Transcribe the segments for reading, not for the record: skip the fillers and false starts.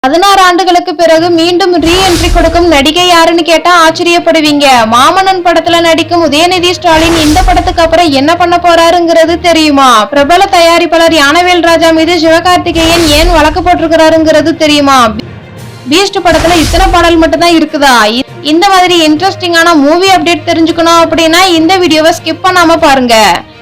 16 ஆண்டுகளுக்கு பிறகு மீண்டும் ரீ என்ட்ரி கொடுக்கும் நடிகை யாருன்னு கேட்டா ஆச்சரியப்படுவீங்க. மாமன்னன் படத்துல நடிக்கும் உதயநிதி ஸ்டாலின் இந்த படத்துக்கு அப்புறம் என்ன பண்ண போறாருங்கிறது தெரியுமா? பிரபல தயாரிப்பாளர் ஞானவேல் ராஜா மீது சிவகார்த்திகேயன் ஏன் வழக்கு போட்டிருக்கிறாருங்கிறது தெரியுமா? பீஸ்ட் படத்துல இத்தனை பாடல் மட்டும் தான் இருக்குதா? இந்த மாதிரி இன்ட்ரெஸ்டிங்கான மூவி அப்டேட் தெரிஞ்சுக்கணும் அப்படின்னா இந்த வீடியோவை ஸ்கிப் பண்ணாம பாருங்க.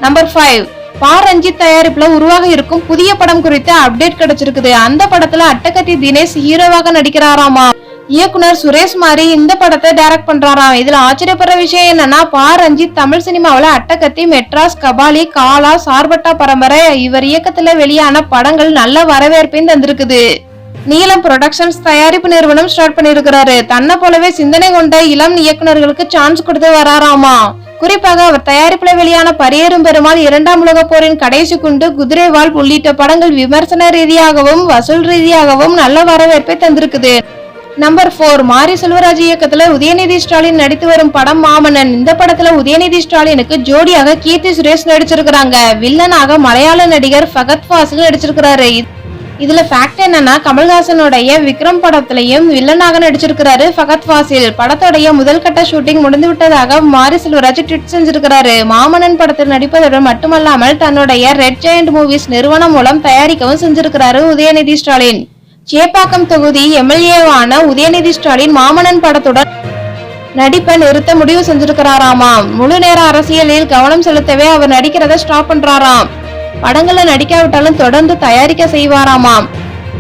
நம்பர் 5, பா ரஞ்சித் தயாரிப்புல உருவாக இருக்கும் புதிய படம் குறித்து அப்டேட் கிடைச்சிருக்குது. அந்த படத்துல அட்டகத்தி தினேஷ் ஹீரோவாக நடிக்கிறாராமா. இயக்குனர் சுரேஷ் மாரி இந்த படத்தை டைரக்ட் பண்றாராம். இதுல ஆச்சரியப்படுற விஷயம் என்னன்னா, பா ரஞ்சித் தமிழ் சினிமாவில அட்டகத்தி, மெட்ராஸ், கபாலி, காலா, சார்பட்டா பரம்பரை இவர் இயக்கத்துல வெளியான படங்கள் நல்ல வரவேற்பையும் தந்திருக்குது. நீலம் புரொடக்ஷன்ஸ் தயாரிப்பு நிறுவனம் ஸ்டார்ட் பண்ணிருக்கிறாரு. தன்னை போலவே சிந்தனை கொண்ட இளம் இயக்குநர்களுக்கு சான்ஸ் கொடுத்து வராராமா. குறிப்பாக அவர் தயாரிப்புல வெளியான பரியேறும் பெருமாள், இரண்டாம் உலக போரின் கடைசி குண்டு, குதிரைவால் உள்ளிட்ட படங்கள் விமர்சன ரீதியாகவும் வசூல் ரீதியாகவும் நல்ல வரவேற்பை தந்திருக்குது. நம்பர் 4, மாரி செல்வராஜ் இயக்கத்துல உதயநிதி ஸ்டாலின் நடித்து வரும் படம் மாமன்னன். இந்த படத்துல உதயநிதி ஸ்டாலினுக்கு ஜோடியாக கீர்த்தி சுரேஷ் நடிச்சிருக்கிறாங்க. வில்லனாக மலையாள நடிகர் ஃபகத் ஃபாசில் நடிச்சிருக்கிறாரு. இதுல ஃபேக்ட் என்னன்னா, கமல்ஹாசனுடைய விக்ரம் படத்திலையும் வில்லனாக நடிச்சிருக்கிறாரு ஃபகத் ஃபாசில். படத்தோடைய முதல் கட்ட ஷூட்டிங் முடிந்து விட்டதாக மாரி செல்வராஜ் ட்வீட் செஞ்சிருக்கிறாரு. மாமன்னன் படத்தில் நடிப்பதுடன் மட்டுமல்லாமல் தன்னுடைய ரெட் ஜெயண்ட் மூவிஸ் நிறுவனம் மூலம் தயாரிக்கவும் செஞ்சிருக்கிறாரு உதயநிதி ஸ்டாலின். சேப்பாக்கம் தொகுதி எம்எல்ஏவான உதயநிதி ஸ்டாலின் மாமன்னன் படத்துடன் நடிப்பை நிறுத்த முடிவு செஞ்சிருக்கிறாராம். முழு நேர அரசியலில் கவனம் செலுத்தவே அவர் நடிக்கிறத ஸ்டாப் பண்றாராம். படங்கள்ல நடிக்காவிட்டாலும் தொடர்ந்து தயாரிக்க செய்வாராமாம்.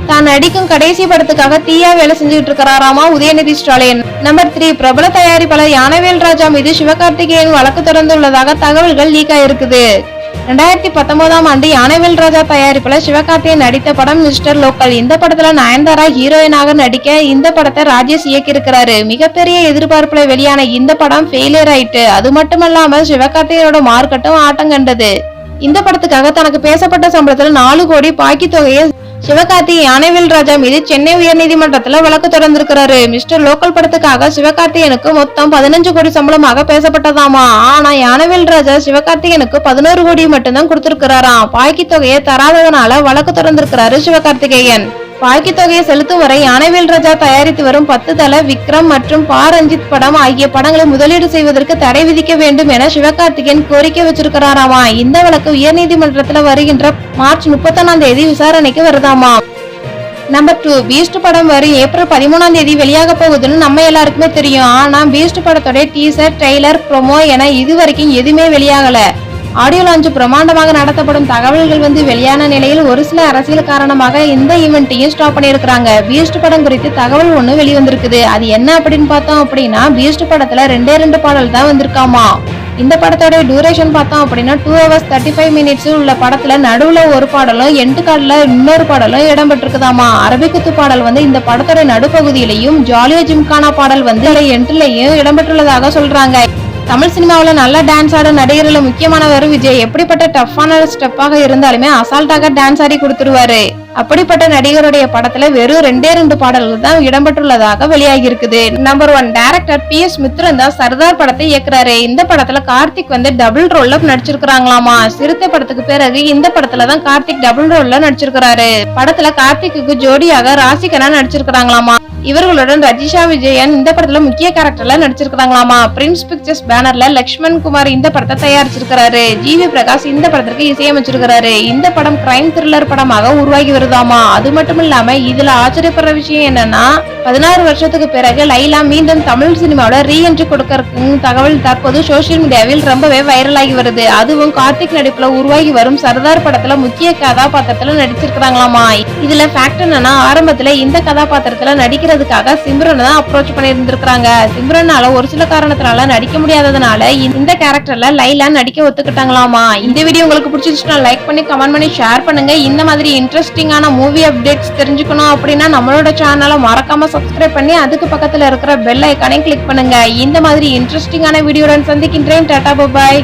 தான் நடிக்கும் கடைசி படத்துக்காக தீயா வேலை செஞ்சுட்டு இருக்கிறாராமா உதயநிதி ஸ்டாலின். நம்பர் 3, பிரபல தயாரிப்பாளர் ஞானவேல் ராஜா மீது சிவகார்த்திகேயன் வழக்கு தொடர்ந்துள்ளதாக தகவல்கள் லீக் ஆயிருக்குது. 2019ஆம் ஆண்டு ஞானவேல் ராஜா தயாரிப்புல சிவகார்த்திகேயன் நடித்த படம் மிஸ்டர் லோக்கல். இந்த படத்துல நயன்தாரா ஹீரோயினாக நடிக்க இந்த படத்தை ராஜேஷ் இயக்கியிருக்கிறாரு. மிகப்பெரிய எதிர்பார்ப்புல வெளியான இந்த படம் ஃபெயிலியர் ஆயிட்டு. அது மட்டுமல்லாம சிவகார்த்திகேயனோட மார்க்கெட்டும் ஆட்டம் கண்டது. இந்த படத்துக்காக தனக்கு பேசப்பட்ட சம்பளத்துல 4 கோடி பாக்கி தொகையை சிவகார்த்திகேயன் ஞானவேல் ராஜா மீது சென்னை உயர்நீதிமன்றத்துல வழக்கு தொடர்ந்திருக்கிறாரு. மிஸ்டர் லோக்கல் படத்துக்காக சிவகார்த்திகேயனுக்கு மொத்தம் 15 கோடி சம்பளமாக பேசப்பட்டதாமா. ஆனா ஞானவேல் ராஜா சிவகார்த்திகேயனுக்கு 11 கோடி மட்டும்தான் கொடுத்திருக்கிறாராம். பாக்கி தொகையை தராததனால வழக்கு தொடர்ந்திருக்கிறாரு சிவகார்த்திகேயன். பாக்கி தொகையை செலுத்தும் வரை ஞானவேல் ராஜா தயாரித்து வரும் 10 தல, விக்ரம் மற்றும் பா ரஞ்சித் படம் ஆகிய படங்களை முதலீடு செய்வதற்கு தடை விதிக்க வேண்டும் என சிவகார்த்திகேயன் கோரிக்கை வச்சிருக்கிறாராமா. இந்த வழக்கு உயர்நீதிமன்றத்துல வருகின்ற மார்ச் 31ஆம் தேதி விசாரணைக்கு வருதாமா. நம்பர் 2, பீஸ்ட் படம் வரும் ஏப்ரல் 13ஆம் தேதி வெளியாக போகுதுன்னு நம்ம எல்லாருக்குமே தெரியும். ஆனா பீஸ்ட் படத்தோட டீசர், ட்ரெய்லர், ப்ரோமோ என இதுவரைக்கும் எதுவுமே வெளியாகல. ஆடியோ லான்ச் பிரமாண்டமாக நடத்தப்படும் தகவல்கள் வெளியான நிலையில் ஒரு சில அரசியல் காரணமாக இந்த ஈவெண்ட்டையும் ஸ்டாப் பண்ணியிருக்கிறாங்க. பீஸ்ட் படம் குறித்து தகவல் ஒண்ணு வெளிவந்திருக்குது. அது என்ன அப்படின்னு பார்த்தோம் அப்படின்னா, பீஸ்ட் படத்துல 2 பாடல் தான் வந்திருக்காமா. இந்த படத்தோட டியூரேஷன் பார்த்தோம் அப்படின்னா 2 hours 35 minutes உள்ள படத்துல நடுவுல ஒரு பாடலும் எண்டு கார்டுல இன்னொரு பாடலும் இடம்பெற்றிருக்குதாமா. அரபிக்குத்து பாடல் இந்த படத்தோட நடுப்பகுதியிலையும், ஜாலியோ ஜிம்கானா பாடல் எண்டுலையும் இடம்பெற்றுள்ளதாக சொல்றாங்க. தமிழ் சினிமாவில நல்ல டான்ஸ் ஆட நடிகர்ல முக்கியமானவர் விஜய். எப்படிப்பட்ட டஃப்பான ஸ்டெப்பாக இருந்தாலுமே அசால்ட்டாக டான்ஸ் ஆடி கொடுத்துருவாரு. அப்படிப்பட்ட நடிகருடைய படத்துல வெறும் 2 பாடல்கள் தான் இடம்பெற்றுள்ளதாக வெளியாகி இருக்குது. நம்பர் 1, டைரக்டர் PS மித்ரன் தான் சர்தார் படத்தை இயக்குறாரு. இந்த படத்துல கார்த்திக் டபுள் ரோல்ல நடிச்சிருக்காங்களாமா. சிறுத்தை படத்துக்கு பிறகு இந்த படத்துல தான் கார்த்திக் டபுள் ரோல்ல நடிச்சிருக்காரு. படத்துல கார்த்திக்கு ஜோடியாக ராசிகனா நடிச்சிருக்காங்களாமா. இவர்களுடன் ரஜிஷா விஜயன் இந்த படத்துல முக்கிய கேரக்டர்ல நடிச்சிருக்காங்களாமா. பிரின்ஸ் பிக்சர்ஸ் பேனர்ல லக்ஷ்மண் குமார் இந்த படத்தை தயாரிச்சிருக்காரு. ஜிவி பிரகாஷ் இந்த படத்திற்கு இசையமைச்சிருக்காரு. இந்த படம் கிரைம் த்ரில்லர் படமாக உருவாகி வருதாமா. அது மட்டும் இல்லாம இதுல ஆச்சரியப்படுற விஷயம் என்னன்னா, 16 வருஷத்துக்கு பிறகு லைலா மீண்டும் தமிழ் சினிமாவோட ரீ என்ட்ரி கொடுக்க தகவல் தற்போது சோசியல் மீடியாவில் ரொம்பவே வைரல் ஆகி வருது. அதுவும் கார்த்திக் நடிப்புல உருவாகி வரும் சர்தார் படத்துல முக்கிய கதாபாத்திரத்துல நடிச்சிருக்காங்களாமா. இதுல ஃபேக்ட் என்னன்னா, ஆரம்பத்துல இந்த கதாபாத்திரத்துல நடிக்கிறதுக்காக சிம்ரன் தான் அப்ரோச் பண்ணியிருந்திருக்காங்க. சிம்ரனால ஒரு சில காரணத்தினால நடிக்க முடியாததுனால இந்த கேரக்டர்ல லைலா நடிக்க ஒத்துக்கிட்டாங்களாமா. இந்த வீடியோ உங்களுக்கு பிடிச்சிருச்சுன்னா லைக் பண்ணி, கமெண்ட் பண்ணி, ஷேர் பண்ணுங்க. இந்த மாதிரி இன்ட்ரெஸ்டிங்கான மூவி அப்டேட்ஸ் தெரிஞ்சுக்கணும் அப்படின்னா நம்மளோட சேனலை மறக்காம சப்ஸ்கிரைப் பண்ணி அதுக்கு பக்கத்துல இருக்கிற பெல் ஐகானை கிளிக் பண்ணுங்க. இந்த மாதிரி இன்ட்ரெஸ்டிங்கான வீடியோடன் சந்திக்கின்றேன். டாடா, பை.